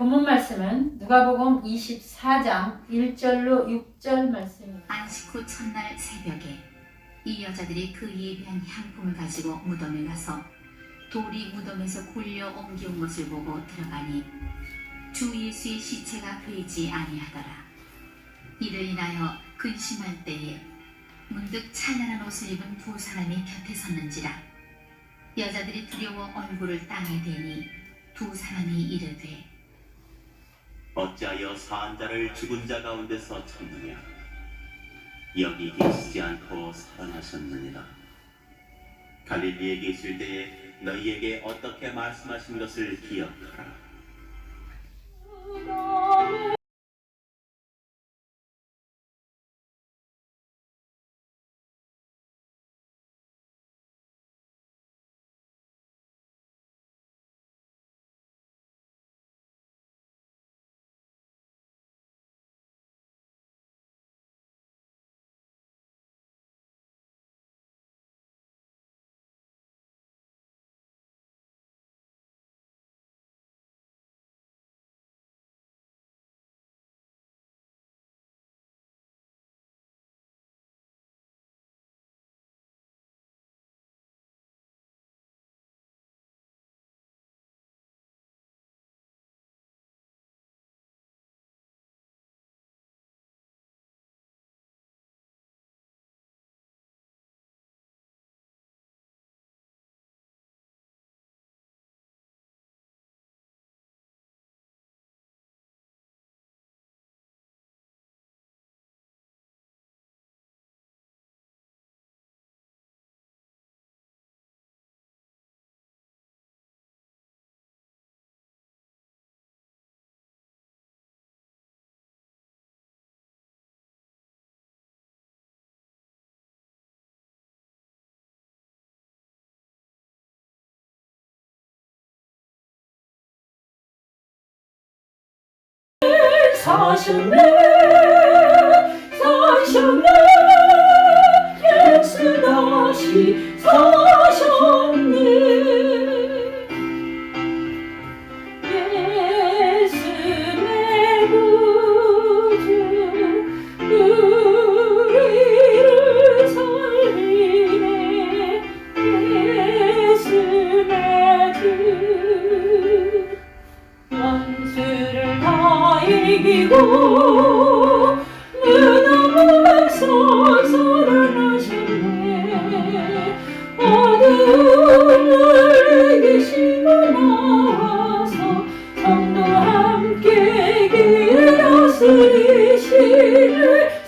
본문 말씀은 누가복음 24장 1절로 6절 말씀입니다. 안식 후 첫날 새벽에 이 여자들이 그 예비한 향품을 가지고 무덤에 가서 돌이 무덤에서 굴려 옮겨온 것을 보고 들어가니 주 예수의 시체가 보이지 아니하더라. 이를 인하여 근심할 때에 문득 찬란한 옷을 입은 두 사람이 곁에 섰는지라. 여자들이 두려워 얼굴을 땅에 대니 두 사람이 이르되 어찌하여 사한 자를 죽은 자 가운데서 찾느냐? 여기 계시지 않고 살아나셨느니라. 갈릴리에 계실 때에 너희에게 어떻게 말씀하신 것을 기억하라. 사셨네 예수 다시 사셨네. 예수 내 구주 우리를 살리네. 예수 내 주 원수를 다 이기고 눈앞에서 살아나셨네. 어둠을 이기시고 나와서 성도 함께 길 다스리시를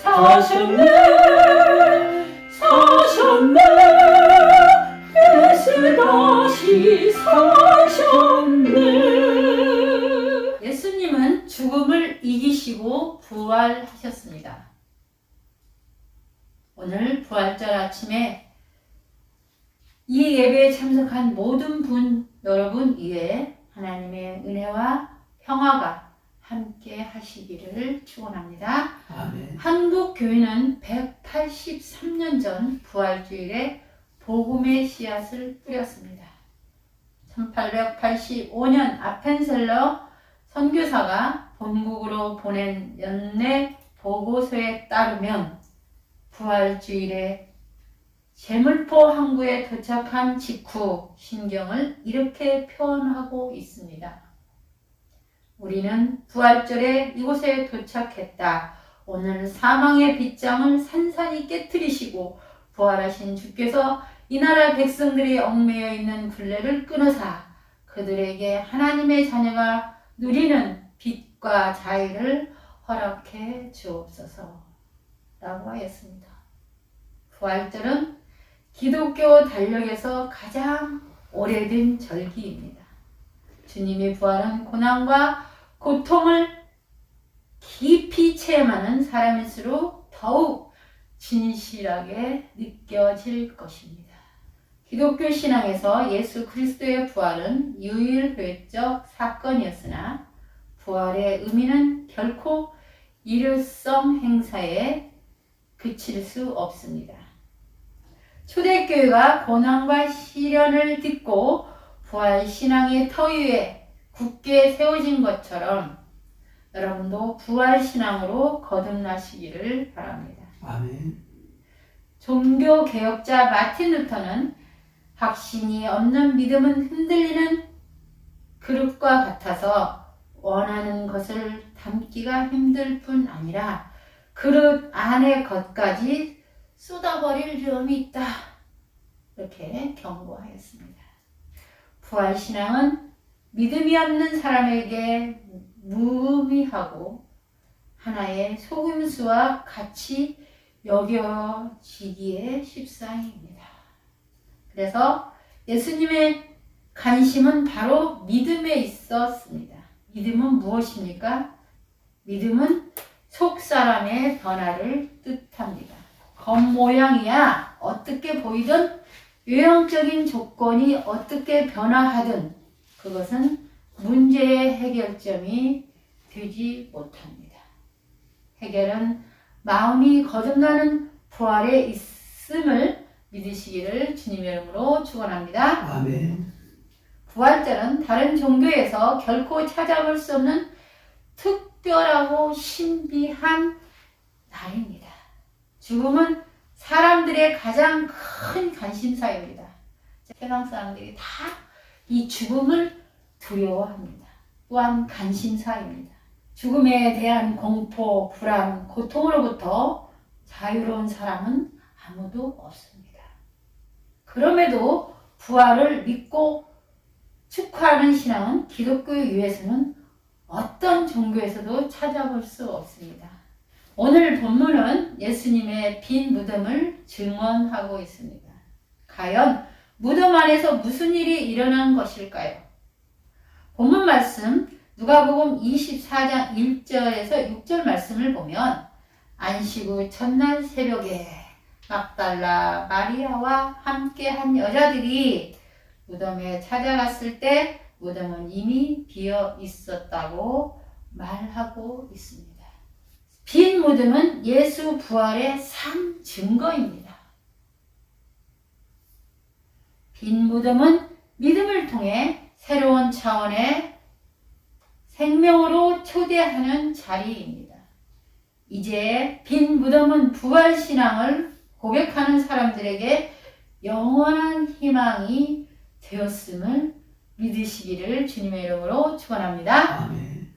사셨네. 예수 다시 사셨네. 예수님은 죽음을 이기시고 부활하셨습니다. 오늘 부활절 아침에 이 예배에 참석한 모든 분 여러분 위에 하나님의 은혜와 평화가 함께 하시기를 축원합니다. 아멘. 한국 교회는 183년 전 부활주일에 복음의 씨앗을 뿌렸습니다. 1885년 아펜셀러 선교사가 본국으로 보낸 연례 보고서에 따르면 부활주일에 제물포 항구에 도착한 직후 심경을 이렇게 표현하고 있습니다. 우리는 부활절에 이곳에 도착했다. 오늘 사망의 빗장을 산산히 깨뜨리시고 부활하신 주께서 이 나라 백성들이 얽매여 있는 굴레를 끊으사 그들에게 하나님의 자녀가 누리는 빛과 자유를 허락해 주옵소서 라고 하였습니다. 부활절은 기독교 달력에서 가장 오래된 절기입니다. 주님의 부활은 고난과 고통을 깊이 체험하는 사람일수록 더욱 진실하게 느껴질 것입니다. 기독교 신앙에서 예수 그리스도의 부활은 유일회적 사건이었으나 부활의 의미는 결코 일요성 행사에 그칠 수 없습니다. 초대교회가 고난과 시련을 딛고 부활신앙의 터 위에 굳게 세워진 것처럼 여러분도 부활신앙으로 거듭나시기를 바랍니다. 아멘. 종교개혁자 마틴 루터는 확신이 없는 믿음은 흔들리는 그릇과 같아서 원하는 것을 담기가 힘들 뿐 아니라 그릇 안의 것까지 쏟아버릴 위험이 있다. 이렇게 경고하였습니다. 부활신앙은 믿음이 없는 사람에게 무의미하고 하나의 속임수와 같이 여겨지기에 십상입니다. 그래서 예수님의 관심은 바로 믿음에 있었습니다. 믿음은 무엇입니까? 믿음은 속사람의 변화를 뜻합니다. 겉모양이야 어떻게 보이든 외형적인 조건이 어떻게 변화하든 그것은 문제의 해결점이 되지 못합니다. 해결은 마음이 거듭나는 부활에 있음을 믿으시기를 주님의 이름으로 축원합니다. 아멘. 부활절은 다른 종교에서 결코 찾아볼 수 없는 특별하고 신비한 날입니다. 죽음은 사람들의 가장 큰 관심사입니다. 세상 사람들이 다 이 죽음을 두려워합니다. 또한 관심사입니다. 죽음에 대한 공포, 불안, 고통으로부터 자유로운 사람은 아무도 없습니다. 그럼에도 부활을 믿고 축하하는 신앙은 기독교에서는 어떤 종교에서도 찾아볼 수 없습니다. 오늘 본문은 예수님의 빈 무덤을 증언하고 있습니다. 과연 무덤 안에서 무슨 일이 일어난 것일까요? 본문 말씀 누가복음 24장 1절에서 6절 말씀을 보면 안식 후 첫날 새벽에 막달라 마리아와 함께한 여자들이 무덤에 찾아갔을 때 무덤은 이미 비어 있었다고 말하고 있습니다. 빈 무덤은 예수 부활의 산 증거입니다. 빈 무덤은 믿음을 통해 새로운 차원의 생명으로 초대하는 자리입니다. 이제 빈 무덤은 부활신앙을 고백하는 사람들에게 영원한 희망이 되었음을 믿으시기를 주님의 이름으로 축원합니다. 아멘.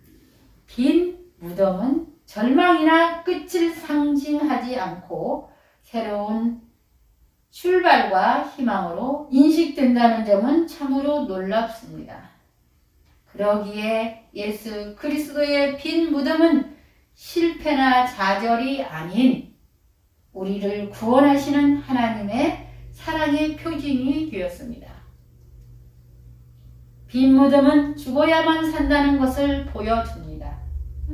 빈 무덤은 절망이나 끝을 상징하지 않고 새로운 출발과 희망으로 인식된다는 점은 참으로 놀랍습니다. 그러기에 예수 그리스도의 빈 무덤은 실패나 좌절이 아닌 우리를 구원하시는 하나님의 사랑의 표징이 되었습니다. 빈 무덤은 죽어야만 산다는 것을 보여줍니다.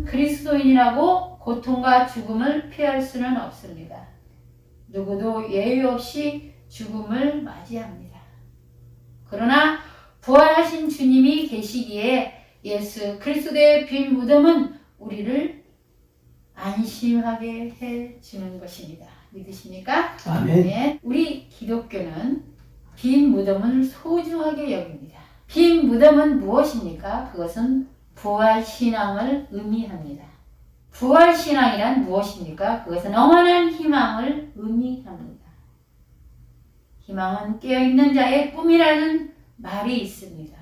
그리스도인이라고 고통과 죽음을 피할 수는 없습니다. 누구도 예외 없이 죽음을 맞이합니다. 그러나 부활하신 주님이 계시기에 예수 그리스도의 빈 무덤은 우리를 안심하게 해주는 것입니다. 믿으십니까? 아멘. 네, 우리 기독교는 빈 무덤을 소중하게 여깁니다. 빈 무덤은 무엇입니까? 그것은 부활신앙을 의미합니다. 부활신앙이란 무엇입니까? 그것은 영원한 희망을 의미합니다. 희망은 깨어있는 자의 꿈이라는 말이 있습니다.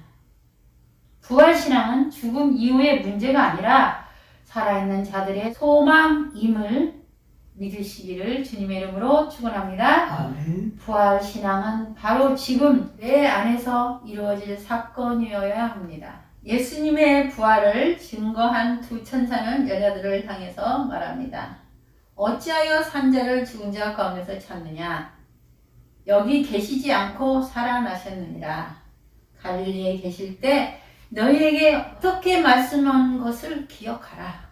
부활신앙은 죽음 이후의 문제가 아니라 살아있는 자들의 소망임을 믿으시기를 주님의 이름으로 축원합니다. 아멘. 부활신앙은 바로 지금 내 안에서 이루어질 사건이어야 합니다. 예수님의 부활을 증거한 두 천사는 여자들을 향해서 말합니다. 어찌하여 산자를 죽은 자 가운데서 찾느냐? 여기 계시지 않고 살아나셨느니라. 갈릴리에 계실 때 너희에게 어떻게 말씀한 것을 기억하라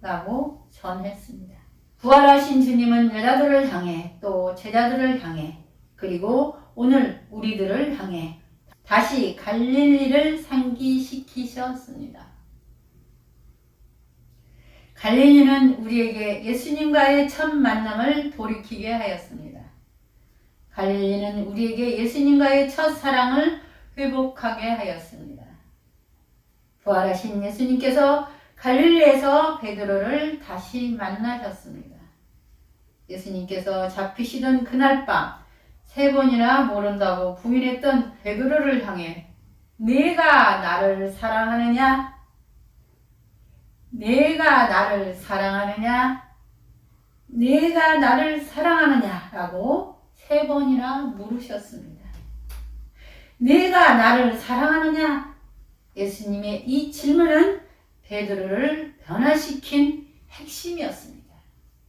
라고 전했습니다. 부활하신 주님은 여자들을 향해 또 제자들을 향해 그리고 오늘 우리들을 향해 다시 갈릴리를 상기시키셨습니다. 갈릴리는 우리에게 예수님과의 첫 만남을 돌이키게 하였습니다. 갈릴리는 우리에게 예수님과의 첫 사랑을 회복하게 하였습니다. 부활하신 예수님께서 갈릴리에서 베드로를 다시 만나셨습니다. 예수님께서 잡히시던 그날 밤 3번이나 모른다고 부인했던 베드로를 향해 내가 나를 사랑하느냐? 내가 나를 사랑하느냐? 내가 나를 사랑하느냐? 라고 3번이나 물으셨습니다. 내가 나를 사랑하느냐? 예수님의 이 질문은 베드로를 변화시킨 핵심이었습니다.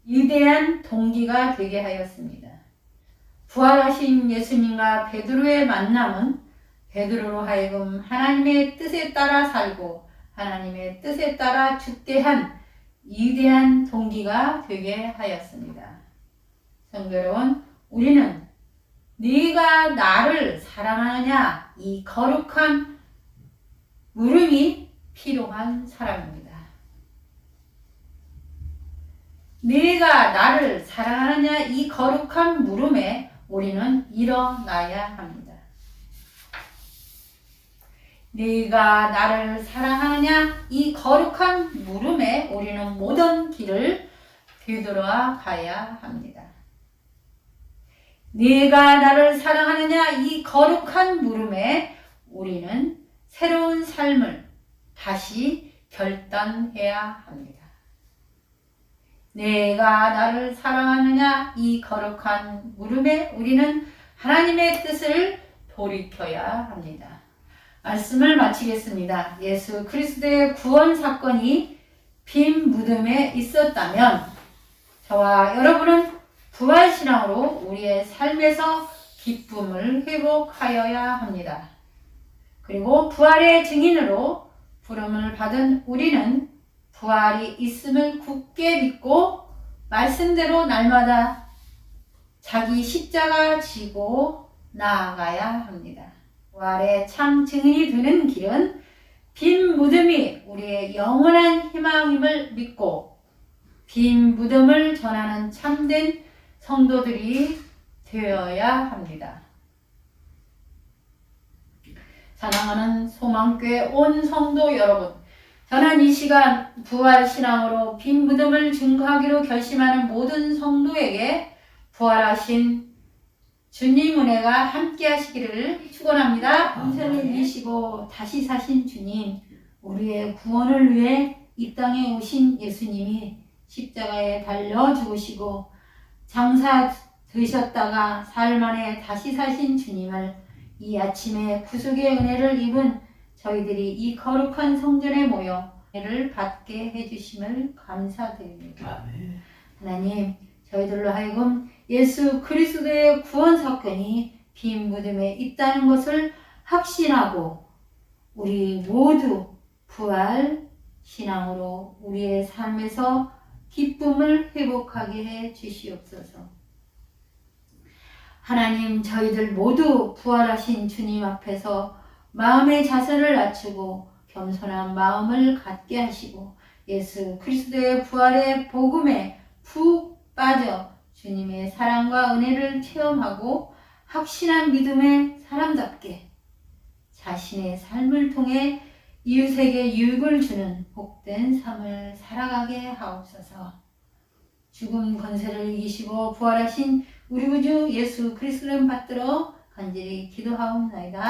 위대한 동기가 되게 하였습니다. 부활하신 예수님과 베드로의 만남은 베드로로 하여금 하나님의 뜻에 따라 살고 하나님의 뜻에 따라 죽게 한 위대한 동기가 되게 하였습니다. 성도 여러분, 우리는 네가 나를 사랑하느냐 이 거룩한 물음이 필요한 사람입니다. 네가 나를 사랑하느냐 이 거룩한 물음에 우리는 일어나야 합니다. 네가 나를 사랑하느냐 이 거룩한 물음에 우리는 모든 길을 되돌아 가야 합니다. 네가 나를 사랑하느냐 이 거룩한 물음에 우리는 새로운 삶을 다시 결단해야 합니다. 내가 나를 사랑하느냐 이 거룩한 물음에 우리는 하나님의 뜻을 돌이켜야 합니다. 말씀을 마치겠습니다. 예수 그리스도의 구원 사건이 빈 무덤에 있었다면 저와 여러분은 부활신앙으로 우리의 삶에서 기쁨을 회복하여야 합니다. 그리고 부활의 증인으로 부름을 받은 우리는 부활이 있음을 굳게 믿고 말씀대로 날마다 자기 십자가 지고 나아가야 합니다. 부활의 참 증인이 되는 길은 빈 무덤이 우리의 영원한 희망임을 믿고 빈 무덤을 전하는 참된 성도들이 되어야 합니다. 사랑하는 소망교회 온 성도 여러분, 저는 이 시간 부활신앙으로 빈 무덤을 증거하기로 결심하는 모든 성도에게 부활하신 주님 은혜가 함께 하시기를 축원합니다. 평생을 이기시고 다시 사신 주님, 우리의 구원을 위해 이 땅에 오신 예수님이 십자가에 달려 죽으시고 장사 되셨다가 사흘 만에 다시 사신 주님을 이 아침에 구속의 은혜를 입은 저희들이 이 거룩한 성전에 모여 은혜를 받게 해주심을 감사드립니다. 하나님, 저희들로 하여금 예수 그리스도의 구원 사건이 빈 무덤에 있다는 것을 확신하고 우리 모두 부활 신앙으로 우리의 삶에서 기쁨을 회복하게 해 주시옵소서. 하나님, 저희들 모두 부활하신 주님 앞에서 마음의 자세를 낮추고 겸손한 마음을 갖게 하시고 예수 그리스도의 부활의 복음에 푹 빠져 주님의 사랑과 은혜를 체험하고 확신한 믿음의 사람답게 자신의 삶을 통해 이웃에게 유익을 주는 복된 삶을 살아가게 하옵소서. 죽음 권세를 이기시고 부활하신 우리 구주 예수 그리스도를 받들어 간절히 기도하옵나이다.